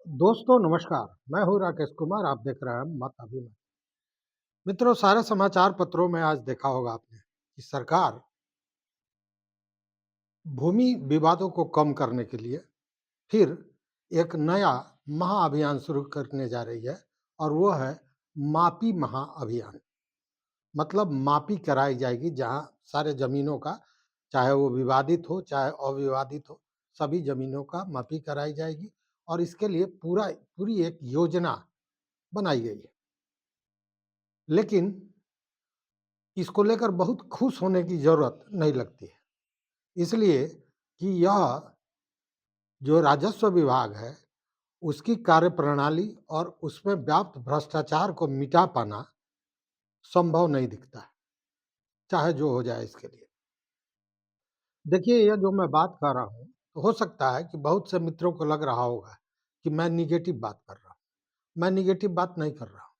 दोस्तों नमस्कार। मैं हूँ राकेश कुमार। आप देख रहे हैं मत अभिमान। मित्रों, सारे समाचार पत्रों में आज देखा होगा आपने कि सरकार भूमि विवादों को कम करने के लिए फिर एक नया महाअभियान शुरू करने जा रही है और वो है मापी महाअभियान। मतलब मापी कराई जाएगी जहाँ सारे जमीनों का, चाहे वो विवादित हो चाहे अविवादित हो, सभी जमीनों का मापी कराई जाएगी और इसके लिए पूरी एक योजना बनाई गई है। लेकिन इसको लेकर बहुत खुश होने की ज़रूरत नहीं लगती है। इसलिए कि यह जो राजस्व विभाग है, उसकी कार्यप्रणाली और उसमें व्याप्त भ्रष्टाचार को मिटा पाना संभव नहीं दिखता है, चाहे जो हो जाए इसके लिए। देखिए, यह जो मैं बात कर रहा हूँ, तो हो सकता है कि बहुत से मित्रों को लग रहा होगा कि मैं नेगेटिव बात कर रहा हूँ। मैं नेगेटिव बात नहीं कर रहा हूँ।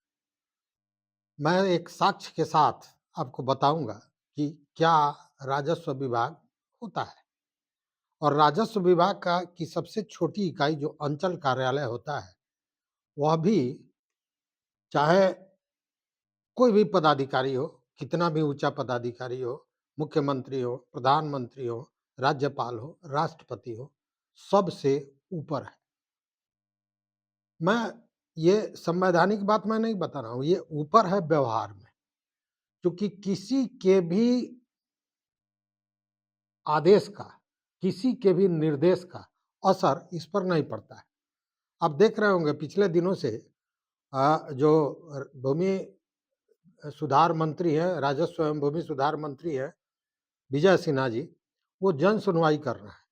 मैं एक साक्ष्य के साथ आपको बताऊँगा कि क्या राजस्व विभाग होता है। और राजस्व विभाग का की सबसे छोटी इकाई जो अंचल कार्यालय होता है, वह भी चाहे कोई भी पदाधिकारी हो, कितना भी ऊँचा पदाधिकारी हो, मुख्यमंत्री हो, प्रधानमंत्री हो, राज्यपाल हो, राष्ट्रपति हो, सबसे ऊपर है। मैं ये संवैधानिक बात मैं नहीं बता रहा हूँ, ये ऊपर है व्यवहार में, क्योंकि किसी के भी आदेश का, किसी के भी निर्देश का असर इस पर नहीं पड़ता है। आप देख रहे होंगे पिछले दिनों से जो भूमि सुधार मंत्री हैं, राजस्व एवं भूमि सुधार मंत्री हैं, विजय सिन्हा जी, वो जन सुनवाई कर रहे हैं।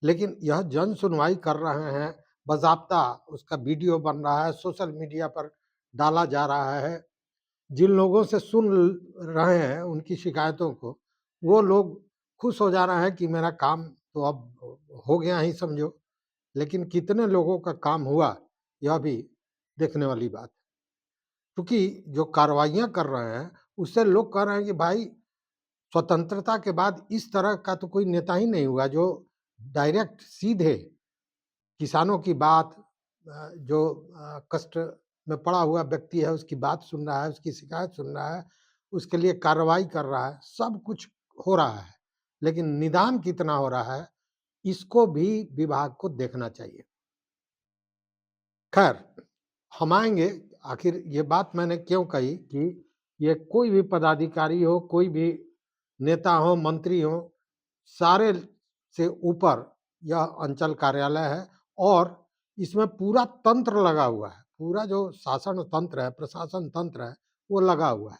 लेकिन यह जन सुनवाई कर रहे हैं, बाज़ाब्ता उसका वीडियो बन रहा है, सोशल मीडिया पर डाला जा रहा है। जिन लोगों से सुन रहे हैं उनकी शिकायतों को, वो लोग खुश हो जा रहे हैं कि मेरा काम तो अब हो गया ही समझो। लेकिन कितने लोगों का काम हुआ, यह भी देखने वाली बात है। क्योंकि जो कार्रवाइयाँ कर रहे हैं, उससे लोग कह रहे हैं कि भाई स्वतंत्रता के बाद इस तरह का तो कोई नेता ही नहीं हुआ जो डायरेक्ट सीधे किसानों की बात, जो कष्ट में पड़ा हुआ व्यक्ति है उसकी बात सुन रहा है, उसकी शिकायत सुन रहा है, उसके लिए कार्रवाई कर रहा है, सब कुछ हो रहा है। लेकिन निदान कितना हो रहा है, इसको भी विभाग को देखना चाहिए। खैर, हम आएँगे, आखिर ये बात मैंने क्यों कही कि ये कोई भी पदाधिकारी हो, कोई भी नेता हो, मंत्री हो, सारे से ऊपर यह अंचल कार्यालय है और इसमें पूरा तंत्र लगा हुआ है। पूरा जो शासन तंत्र है, प्रशासन तंत्र है, वो लगा हुआ है।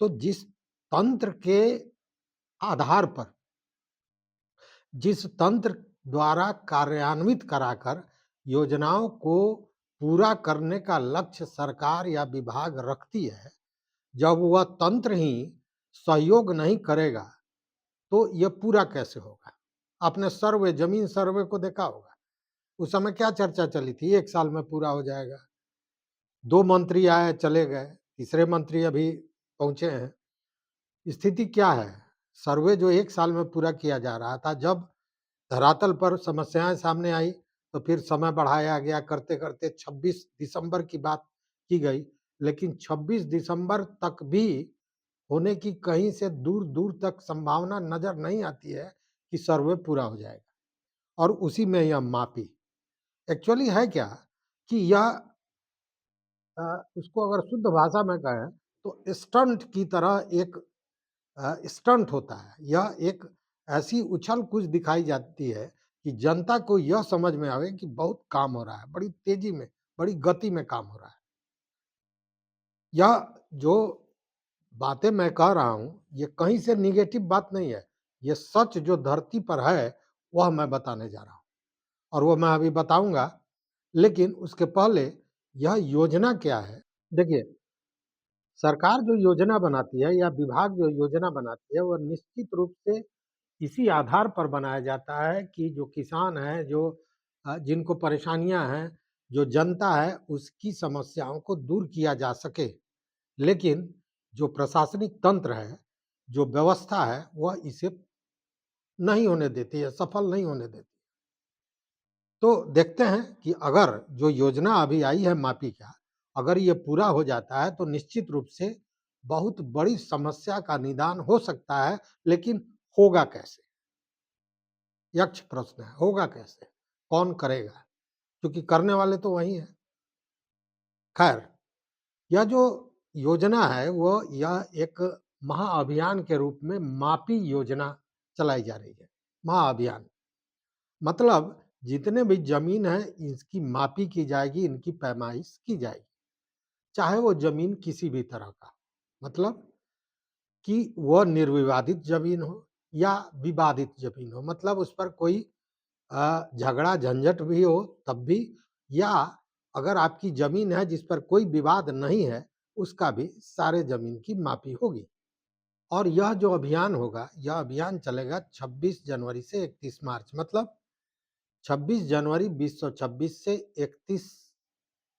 तो जिस तंत्र के आधार पर, जिस तंत्र द्वारा कार्यान्वित कराकर योजनाओं को पूरा करने का लक्ष्य सरकार या विभाग रखती है, जब वह तंत्र ही सहयोग नहीं करेगा, तो यह पूरा कैसे होगा? आपने सर्वे, जमीन सर्वे को देखा होगा। उस समय क्या चर्चा चली थी? 1 साल में पूरा हो जाएगा। 2 मंत्री आए, चले गए, तीसरे मंत्री अभी पहुँचे हैं। स्थिति क्या है? सर्वे जो 1 साल में पूरा किया जा रहा था, जब धरातल पर समस्याएँ सामने आई, तो फिर समय बढ़ाया गया, करते-करते 26 दिसंबर की बात की गई। लेकिन 26 दिसंबर तक भी होने की कहीं से दूर-दूर तक संभावना नज़र नहीं आती है कि सर्वे पूरा हो जाएगा और उसी में यह मापी। एक्चुअली है क्या कि यह उसको अगर शुद्ध भाषा में कहें, तो स्टंट की तरह एक स्टंट होता है। यह एक ऐसी उछल-कूद दिखाई जाती है कि जनता को यह समझ में आवे कि बहुत काम हो रहा है, बड़ी तेज़ी में, बड़ी गति में काम हो रहा है। यह जो बातें मैं कह रहा हूँ, ये कहीं से नेगेटिव बात नहीं है। ये सच जो धरती पर है, वह मैं बताने जा रहा हूँ और वो मैं अभी बताऊँगा। लेकिन उसके पहले यह योजना क्या है? देखिए, सरकार जो योजना बनाती है या विभाग जो योजना बनाती है, वह निश्चित रूप से इसी आधार पर बनाया जाता है कि जो किसान हैं, जो जिनको परेशानियाँ हैं, जो जनता है, उसकी समस्याओं को दूर किया जा सके। लेकिन जो प्रशासनिक तंत्र है, जो व्यवस्था है, वह इसे नहीं होने देती है, सफल नहीं होने देती। तो देखते हैं कि अगर जो योजना अभी आई है मापी का, अगर ये पूरा हो जाता है तो निश्चित रूप से बहुत बड़ी समस्या का निदान हो सकता है, लेकिन होगा कैसे? यक्ष प्रश्न है, होगा कैसे? कौन करेगा? क्योंकि करने वाले तो वही हैं। खैर, यह जो योजना है वो यह एक महाअभियान के रूप में मापी योजना चलाई जा रही है। महाअभियान मतलब जितने भी ज़मीन है इसकी मापी की जाएगी, इनकी पैमाइश की जाएगी। चाहे वो ज़मीन किसी भी तरह का, मतलब कि वह निर्विवादित ज़मीन हो या विवादित ज़मीन हो, मतलब उस पर कोई झगड़ा झंझट भी हो तब भी, या अगर आपकी ज़मीन है जिस पर कोई विवाद नहीं है, उसका भी सारे ज़मीन की मापी होगी। और यह जो अभियान होगा, यह अभियान चलेगा 26 जनवरी से 31 मार्च, मतलब 26 जनवरी 2026 से 31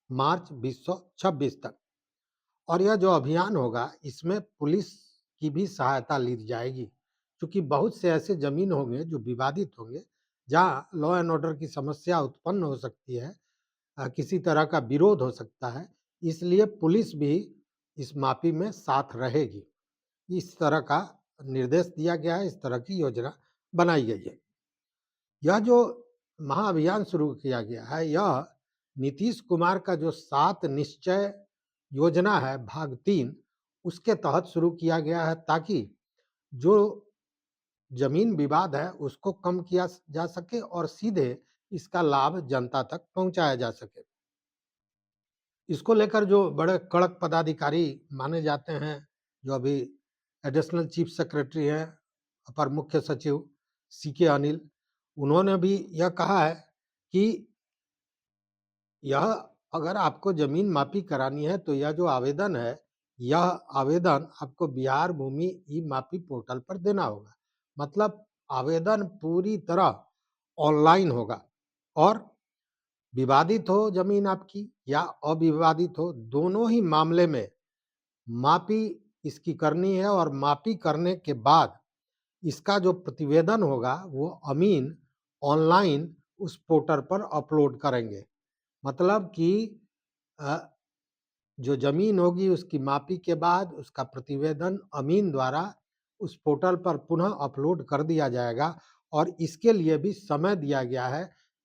मार्च 2026 तक। और यह जो अभियान होगा इसमें पुलिस की भी सहायता ली जाएगी, क्योंकि बहुत से ऐसे ज़मीन होंगे जो विवादित होंगे, जहाँ लॉ एंड ऑर्डर की समस्या उत्पन्न हो सकती है, किसी तरह का विरोध हो सकता है, इसलिए पुलिस भी इस मापी में साथ रहेगी। इस तरह का निर्देश दिया गया है, इस तरह की योजना बनाई गई है। यह जो महाअभियान शुरू किया गया है, यह नीतीश कुमार का जो 7 निश्चय योजना है भाग 3, उसके तहत शुरू किया गया है, ताकि जो ज़मीन विवाद है उसको कम किया जा सके और सीधे इसका लाभ जनता तक पहुँचाया जा सके। इसको लेकर जो बड़े कड़क पदाधिकारी माने जाते हैं, जो अभी एडिशनल चीफ सेक्रेटरी हैं, अपर मुख्य सचिव सीके अनिल, उन्होंने भी यह कहा है कि यह अगर आपको ज़मीन मापी करानी है तो यह जो आवेदन है, यह आवेदन आपको बिहार भूमि ई-मापी पोर्टल पर देना होगा। मतलब आवेदन पूरी तरह ऑनलाइन होगा और विवादित हो ज़मीन आपकी या अविवादित हो, दोनों ही मामले में मापी इसकी करनी है और मापी करने के बाद इसका जो प्रतिवेदन होगा वो अमीन ऑनलाइन उस पोर्टल पर अपलोड करेंगे। मतलब कि अ, जो ज़मीन होगी उसकी मापी के बाद उसका प्रतिवेदन अमीन द्वारा उस पोर्टल पर पुनः अपलोड कर दिया जाएगा और इसके लिए भी समय दिया गया है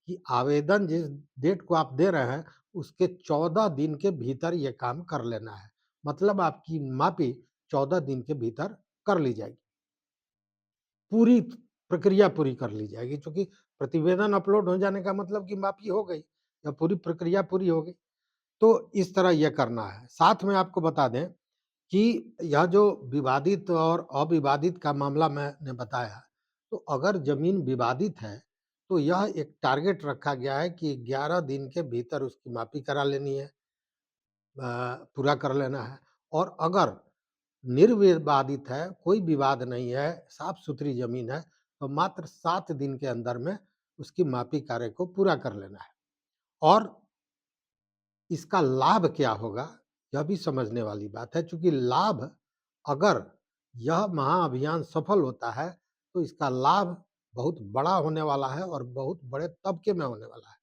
कि आवेदन जिस डेट को आप दे रहे हैं उसके 14 दिन के भीतर ये काम कर लेना है। मतलब आपकी मापी 14 दिन के भीतर कर ली जाएगी। पूरी प्रक्रिया पूरी कर ली जाएगी, क्योंकि प्रतिवेदन अपलोड हो जाने का मतलब कि मापी हो गई या पूरी प्रक्रिया पूरी हो गई। तो इस तरह यह करना है। साथ में आपको बता दें कि यह जो विवादित और अविवादित का मामला मैंने बताया, तो अगर ज़मीन विवादित है, तो यह एक टारगेट रखा गया है कि 11 दिन के भीतर उसकी मापी करा लेनी है, पूरा कर लेना है। और अगर निर्विवादित है, कोई विवाद नहीं है, साफ-सुथरी ज़मीन है, तो मात्र 7 दिन के अंदर में उसकी मापी कार्य को पूरा कर लेना है। और इसका लाभ क्या होगा, यह भी समझने वाली बात है, चूँकि लाभ अगर यह महाअभियान सफल होता है, तो इसका लाभ बहुत बड़ा होने वाला है और बहुत बड़े तबके में होने वाला है।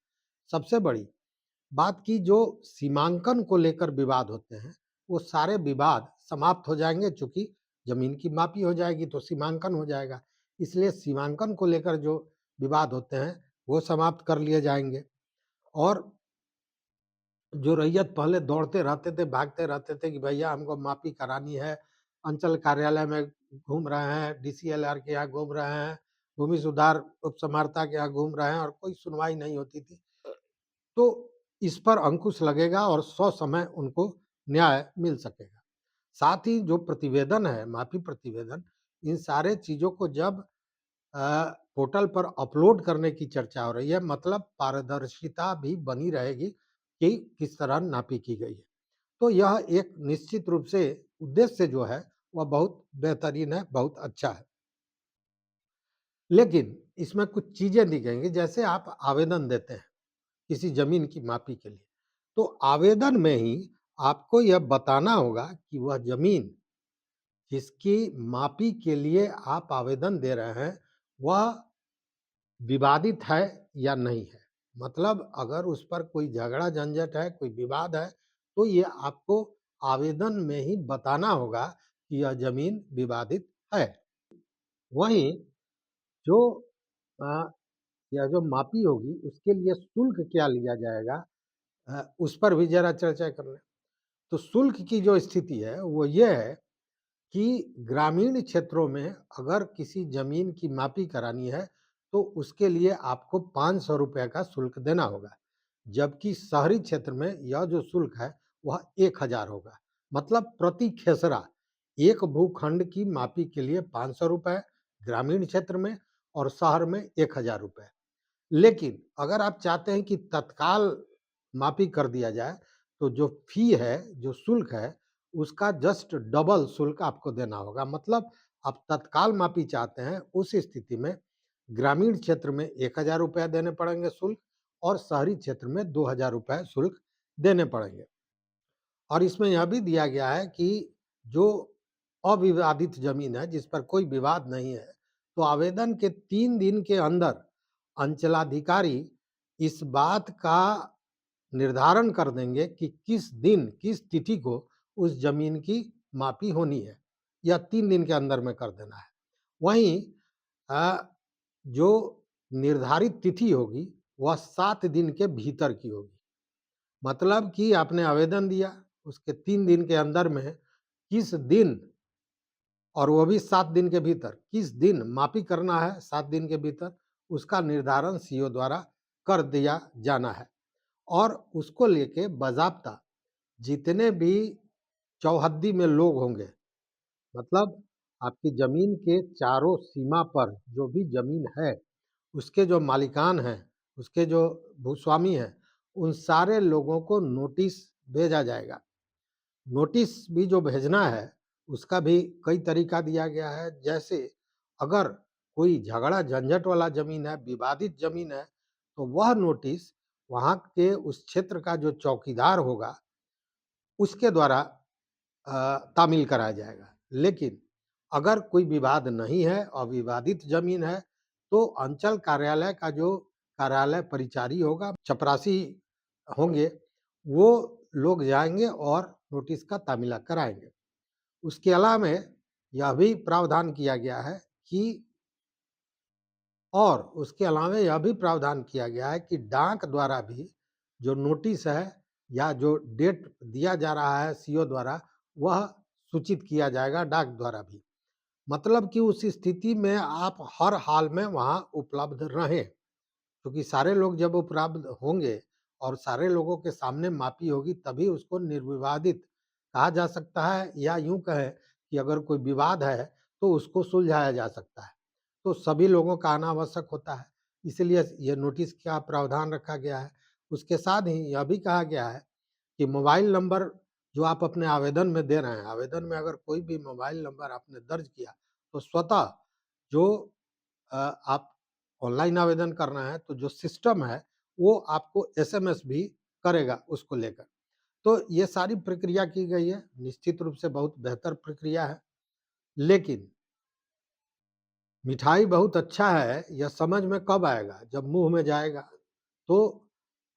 सबसे बड़ी बात की जो सीमांकन को लेकर विवाद होते हैं, वो सारे विवाद समाप्त हो जाएँगे, चूँकि ज़मीन की मापी हो जाएगी तो सीमांकन हो जाएगा। इसलिए सीमांकन को लेकर जो विवाद होते हैं, वो समाप्त कर लिए जाएँगे और जो रैयत पहले दौड़ते रहते थे, भागते रहते थे कि भैया हमको माफ़ी करानी है, अंचल कार्यालय में घूम रहे हैं, डीसीएलआर के यहाँ घूम रहे हैं, भूमि सुधार उपसमाहर्ता के यहाँ घूम रहे हैं और कोई सुनवाई नहीं होती थी। तो इस पर अंकुश लगेगा और ससमय उनको न्याय मिल सकेगा। साथ ही जो प्रतिवेदन है, माफ़ी प्रतिवेदन, इन सारे चीज़ों को जब पोर्टल पर अपलोड करने की चर्चा हो रही है, मतलब पारदर्शिता भी बनी रहेगी कि किस तरह नापी की गई है। तो यह एक निश्चित रूप से उद्देश्य जो है वह बहुत बेहतरीन है, बहुत अच्छा है। लेकिन इसमें कुछ चीज़ें दिखेंगी, जैसे आप आवेदन देते हैं किसी ज़मीन की मापी के लिए, तो आवेदन में ही आपको यह बताना होगा कि वह ज़मीन जिसकी मापी के लिए आप आवेदन दे रहे हैं, वह विवादित है या नहीं है। मतलब अगर उस पर कोई झगड़ा झंझट है, कोई विवाद है, तो ये आपको आवेदन में ही बताना होगा कि यह ज़मीन विवादित है। वहीं जो अ, यह जो माफ़ी होगी, उसके लिए शुल्क क्या लिया जाएगा, उस पर भी ज़रा चर्चा कर लें। तो शुल्क की जो स्थिति है, वो ये है कि ग्रामीण क्षेत्रों में अगर किसी ज़मीन की मापी करानी है, तो उसके लिए आपको ₹500 का शुल्क देना होगा। जबकि शहरी क्षेत्र में यह जो शुल्क है, वह 1000 होगा। मतलब प्रति खेसरा, एक भूखंड की मापी के लिए ₹500 ग्रामीण क्षेत्र में और शहर में ₹1000। लेकिन अगर आप चाहते हैं कि तत्काल माफ़ी कर दिया जाए, तो जो फ़ी है, जो शुल्क है, उसका जस्ट डबल शुल्क आपको देना होगा। मतलब आप तत्काल माफ़ी चाहते हैं, उस स्थिति में ग्रामीण क्षेत्र में ₹1000 देने पड़ेंगे शुल्क और शहरी क्षेत्र में ₹2000 शुल्क देने पड़ेंगे। और इसमें यह भी दिया गया है कि जो अविवादित ज़मीन है, जिस पर कोई विवाद नहीं है, तो आवेदन के 3 दिन के अंदर अंचलाधिकारी इस बात का निर्धारण कर देंगे कि किस दिन, किस तिथि को उस ज़मीन की मापी होनी है। यह 3 दिन के अंदर में कर देना है। वहीं जो निर्धारित तिथि होगी, वह 7 दिन के भीतर की होगी। मतलब कि आपने आवेदन दिया, उसके 3 दिन के अंदर में किस दिन, और वो भी 7 दिन के भीतर, किस दिन मापी करना है 7 दिन के भीतर, उसका निर्धारण सीओ द्वारा कर दिया जाना है। और उसको लेके बाज़ाब्ता जितने भी चौहद्दी में लोग होंगे, मतलब आपकी ज़मीन के चारों सीमा पर जो भी ज़मीन है, उसके जो मालिकान हैं, उसके जो भूस्वामी हैं, उन सारे लोगों को नोटिस भेजा जाएगा। नोटिस भी जो भेजना है, उसका भी कई तरीका दिया गया है। जैसे अगर कोई झगड़ा झंझट वाला ज़मीन है, विवादित ज़मीन है, तो वह नोटिस वहाँ के उस क्षेत्र का जो चौकीदार होगा, उसके द्वारा तामील कराया जाएगा। लेकिन अगर कोई विवाद नहीं है, अविवादित ज़मीन है, तो अंचल कार्यालय का जो कार्यालय परिचारी होगा, चपरासी होंगे, वो लोग जाएँगे और नोटिस का तामीला कराएँगे। उसके अलावा यह भी प्रावधान किया गया है कि और उसके अलावा यह भी प्रावधान किया गया है कि डाक द्वारा भी जो नोटिस है या जो डेट दिया जा रहा है सीओ द्वारा, वह सूचित किया जाएगा डाक द्वारा भी। मतलब कि उस स्थिति में आप हर हाल में वहाँ उपलब्ध रहें, क्योंकि सारे लोग जब उपलब्ध होंगे और सारे लोगों के सामने मापी होगी, तभी उसको निर्विवादित कहा जा सकता है, या यूँ कहें कि अगर कोई विवाद है, तो उसको सुलझाया जा सकता है। तो सभी लोगों का आना आवश्यक होता है, इसीलिए ये नोटिस का प्रावधान रखा गया है। उसके साथ ही यह भी कहा गया है कि मोबाइल नंबर जो आप अपने आवेदन में दे रहे हैं, आवेदन में अगर कोई भी मोबाइल नंबर आपने दर्ज किया, तो स्वतः जो आप ऑनलाइन आवेदन करना है, तो जो सिस्टम है, वो आपको एसएमएस भी करेगा उसको लेकर। तो ये सारी प्रक्रिया की गई है, निश्चित रूप से बहुत बेहतर प्रक्रिया है। लेकिन मिठाई बहुत अच्छा है, यह समझ में कब आएगा? जब मुँह में जाएगा। तो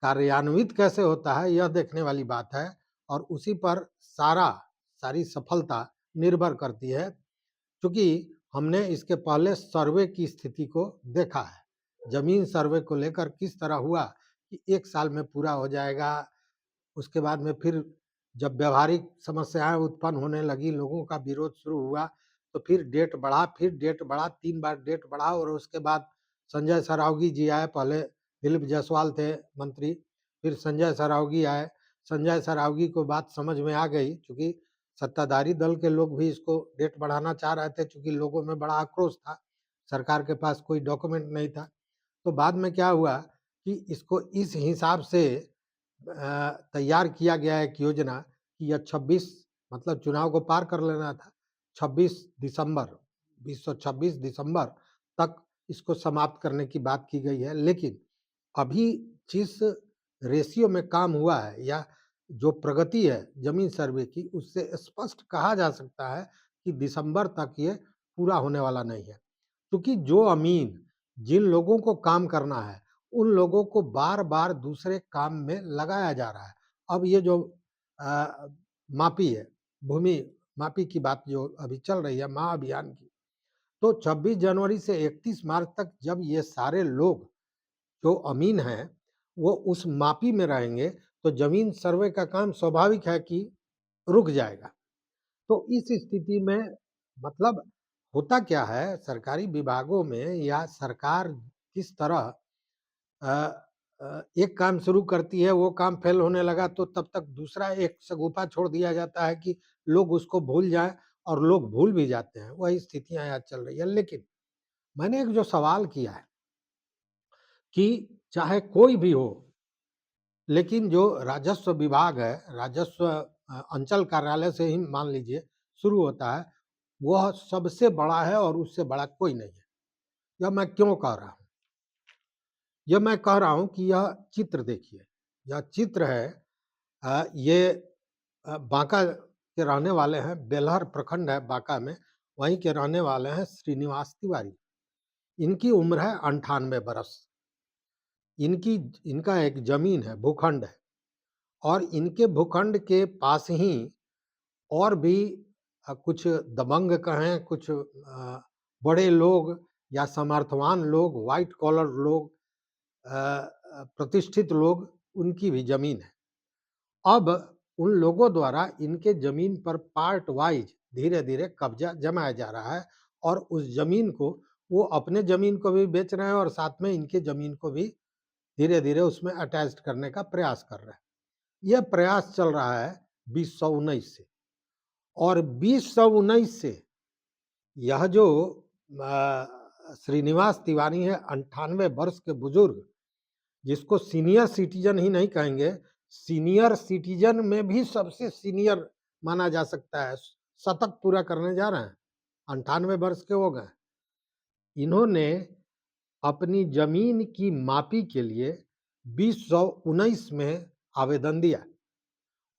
कार्यान्वित कैसे होता है, यह देखने वाली बात है, और उसी पर सारी सफलता निर्भर करती है। चूँकि हमने इसके पहले सर्वे की स्थिति को देखा है। ज़मीन सर्वे को लेकर किस तरह हुआ कि 1 साल में पूरा हो जाएगा। उसके बाद में फिर जब व्यावहारिक समस्याएँ उत्पन्न होने लगी, लोगों का विरोध शुरू हुआ, तो फिर डेट बढ़ा, 3 बार डेट बढ़ा, और उसके बाद संजय सरावगी जी आए, पहले दिलीप जायसवाल थे मंत्री, फिर संजय सरावगी आए। संजय सरावगी को बात समझ में आ गई, चूँकि सत्ताधारी दल के लोग भी इसको डेट बढ़ाना चाह रहे थे, चूँकि लोगों में बड़ा आक्रोश था, सरकार के पास कोई डॉक्यूमेंट नहीं था। तो बाद में क्या हुआ कि इसको इस हिसाब से तैयार किया गया एक योजना कि यह 26, मतलब चुनाव को पार कर लेना था। 26 दिसंबर 2026 दिसंबर तक इसको समाप्त करने की बात की गई है। लेकिन अभी जिस रेशियो में काम हुआ है, या जो प्रगति है ज़मीन सर्वे की, उससे स्पष्ट कहा जा सकता है कि दिसंबर तक ये पूरा होने वाला नहीं है। क्योंकि जो अमीन जिन लोगों को काम करना है, उन लोगों को बार-बार दूसरे काम में लगाया जा रहा है। अब ये जो अ, मापी है, भूमि मापी की बात जो अभी चल रही है महाअभियान की, तो 26 जनवरी से 31 मार्च तक जब ये सारे लोग जो अमीन हैं, वो उस मापी में रहेंगे, तो ज़मीन सर्वे का काम स्वाभाविक है कि रुक जाएगा। तो इस स्थिति में मतलब होता क्या है, सरकारी विभागों में या सरकार किस तरह अ एक काम शुरू करती है, वो काम फ़ेल होने लगा तो तब तक दूसरा एक शगुफ़ा छोड़ दिया जाता है कि लोग उसको भूल जाएँ और लोग भूल भी जाते हैं। वही स्थितियाँ आज चल रही है। लेकिन मैंने एक जो सवाल किया है कि चाहे कोई भी हो, लेकिन जो राजस्व विभाग है, राजस्व अंचल कार्यालय से ही मान लीजिए शुरू होता है, वह सबसे बड़ा है और उससे बड़ा कोई नहीं है। यह मैं क्यों कह रहा हूँ? यह मैं कह रहा हूँ कि यह चित्र देखिए, यह चित्र है ये बांका के रहने वाले हैं, बेलहर प्रखंड है बांका में, वहीं के रहने वाले हैं श्रीनिवास तिवारी। इनकी उम्र है 98 बरस। इनकी इनका एक ज़मीन है, भूखंड है और इनके भूखंड के पास ही और भी कुछ दबंग कहें, कुछ बड़े लोग या सामर्थवान लोग, व्हाइट कॉलर लोग, प्रतिष्ठित लोग, उनकी भी ज़मीन है। अब उन लोगों द्वारा इनके ज़मीन पर पार्ट वाइज़ धीरे-धीरे कब्ज़ा जमाया जा रहा है और उस ज़मीन को वो अपने ज़मीन को भी बेच रहे हैं और साथ में इनके ज़मीन को भी धीरे-धीरे उसमें अटैच्ड करने का प्रयास कर रहे हैं। यह प्रयास चल रहा है 2019 से और 2019 से यह जो श्रीनिवास तिवारी हैं 98 वर्ष के बुजुर्ग, जिसको सीनियर सिटीज़न ही नहीं कहेंगे, सीनियर सिटीज़न में भी सबसे सीनियर माना जा सकता है। शतक पूरा करने जा रहे हैं, 98 वर्ष के हो गए। इन्होंने अपनी ज़मीन की मापी के लिए 2019 में आवेदन दिया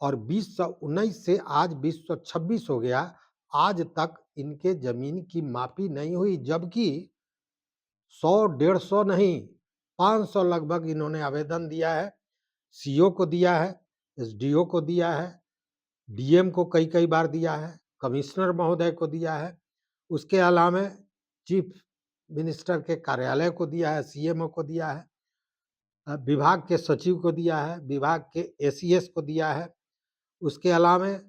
और 2019 से आज 2026 हो गया, आज तक इनके ज़मीन की मापी नहीं हुई, जबकि 100 150 नहीं, 500 लगभग इन्होंने आवेदन दिया है। सीओ को दिया है, एसडीओ को दिया है, डीएम को कई-कई बार दिया है, कमिश्नर महोदय को दिया है। उसके अलावा चीफ मिनिस्टर के कार्यालय को दिया है, सीएमओ को दिया है, विभाग के सचिव को दिया है, विभाग के एसीएस को दिया है। उसके अलावा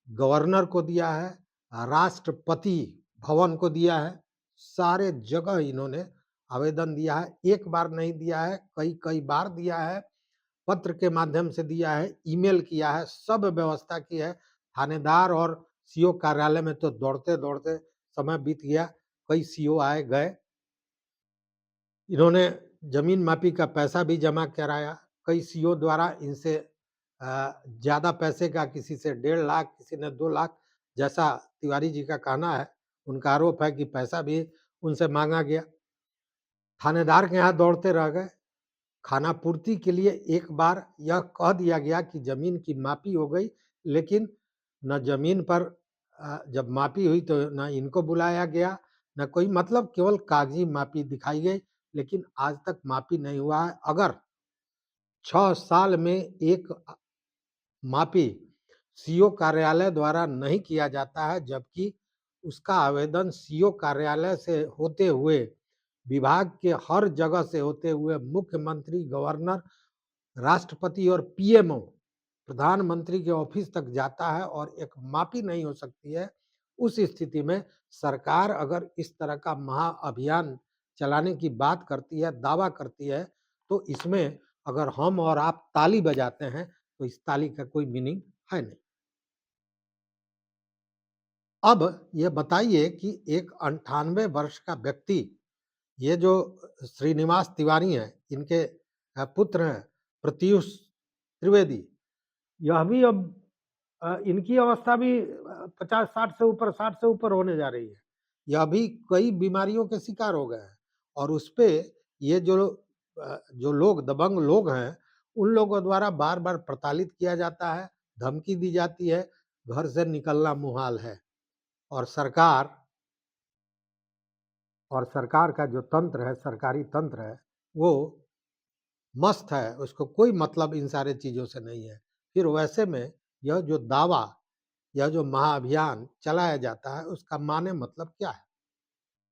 गवर्नर को दिया है, राष्ट्रपति भवन को दिया है, सारे जगह इन्होंने आवेदन दिया है। एक बार नहीं दिया है, कई-कई बार दिया है, पत्र के माध्यम से दिया है, ईमेल किया है, सब व्यवस्था की है। थानेदार और सीओ कार्यालय में तो दौड़ते-दौड़ते समय बीत गया, कई सीओ आए गए। इन्होंने ज़मीन मापी का पैसा भी जमा कराया, कई सीओ द्वारा इनसे ज़्यादा पैसे का, किसी से 1.5 लाख, किसी ने 2 लाख, जैसा तिवारी जी का कहना है, उनका आरोप है कि पैसा भी उनसे माँगा गया। थानेदार के यहाँ दौड़ते रह गए, खानापूर्ति के लिए एक बार यह कह दिया गया कि ज़मीन की मापी हो गई, लेकिन न ज़मीन पर जब मापी हुई तो न इनको बुलाया गया, न कोई, मतलब केवल कागज़ी मापी दिखाई गई, लेकिन आज तक मापी नहीं हुआ है। अगर 6 साल में एक मापी सीओ कार्यालय द्वारा नहीं किया जाता है, जबकि उसका आवेदन सीओ कार्यालय से होते हुए, विभाग के हर जगह से होते हुए मुख्यमंत्री, गवर्नर, राष्ट्रपति और पीएमओ, प्रधानमंत्री के ऑफिस तक जाता है और एक मापी नहीं हो सकती है। उस स्थिति में सरकार अगर इस तरह का महाअभियान चलाने की बात करती है, दावा करती है, तो इसमें अगर हम और आप ताली बजाते हैं, तो इस ताली का कोई मीनिंग है नहीं। अब ये बताइए कि एक 98 वर्ष का व्यक्ति, ये जो श्रीनिवास तिवारी हैं, इनके पुत्र हैं प्रत्यूष त्रिवेदी, यह भी अब इनकी अवस्था भी 50-60 से ऊपर, 60 से ऊपर होने जा रही है। यह भी कई बीमारियों के शिकार हो गए हैं और उसपे ये जो लोग दबंग लोग हैं, उन लोगों द्वारा बार-बार प्रताड़ित किया जाता है, धमकी दी जाती है, घर से निकलना मुहाल है और सरकार का जो तंत्र है, सरकारी तंत्र है, वो मस्त है, उसको कोई मतलब इन सारे चीज़ों से नहीं है। फिर वैसे में यह जो दावा, यह जो महाअभियान चलाया जाता है, उसका माने मतलब क्या है?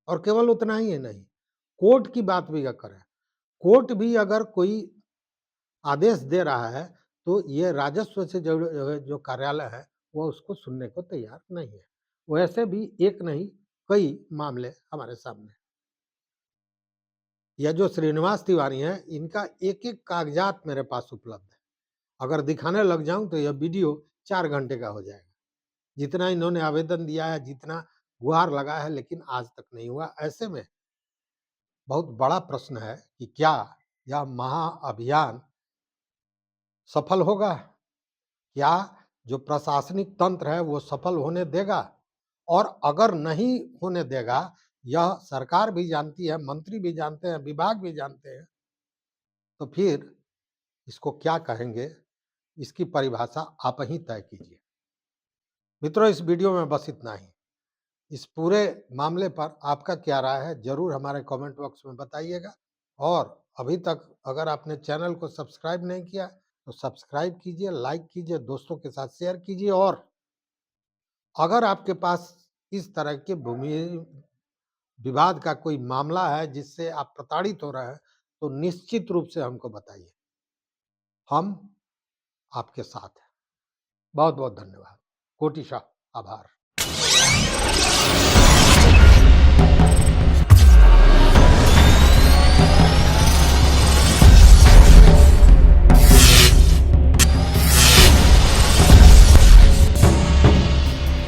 और केवल उतना ही है नहीं, कोर्ट की बात भी अगर करें, कोर्ट भी अगर कोई आदेश दे रहा है, तो ये राजस्व से जो कार्यालय है, वो उसको सुनने को तैयार नहीं है। वैसे भी एक नहीं, कई मामले हमारे सामने हैं। यह जो श्रीनिवास तिवारी हैं, इनका एक-एक कागज़ात मेरे पास उपलब्ध है। अगर दिखाने लग जाऊँ तो यह वीडियो 4 घंटे का हो जाएगा। जितना इन्होंने आवेदन दिया है, जितना गुहार लगाया है, लेकिन आज तक नहीं हुआ। ऐसे में बहुत बड़ा प्रश्न है कि क्या यह महाअभियान सफल होगा? क्या जो प्रशासनिक तंत्र है वो सफल होने देगा? और अगर नहीं होने देगा, यह सरकार भी जानती है, मंत्री भी जानते हैं, विभाग भी जानते हैं, तो फिर इसको क्या कहेंगे? इसकी परिभाषा आप ही तय कीजिए। मित्रों, इस वीडियो में बस इतना ही। इस पूरे मामले पर आपका क्या राय है, ज़रूर हमारे कमेंट बॉक्स में बताइएगा। और अभी तक अगर आपने चैनल को सब्सक्राइब नहीं किया, तो सब्सक्राइब कीजिए, लाइक कीजिए, दोस्तों के साथ शेयर कीजिए। और अगर आपके पास इस तरह के भूमि विवाद का कोई मामला है जिससे आप प्रताड़ित हो रहे हैं, तो निश्चित रूप से हमको बताइए। हम आपके साथ हैं। बहुत-बहुत धन्यवाद। कोटिशः आभार।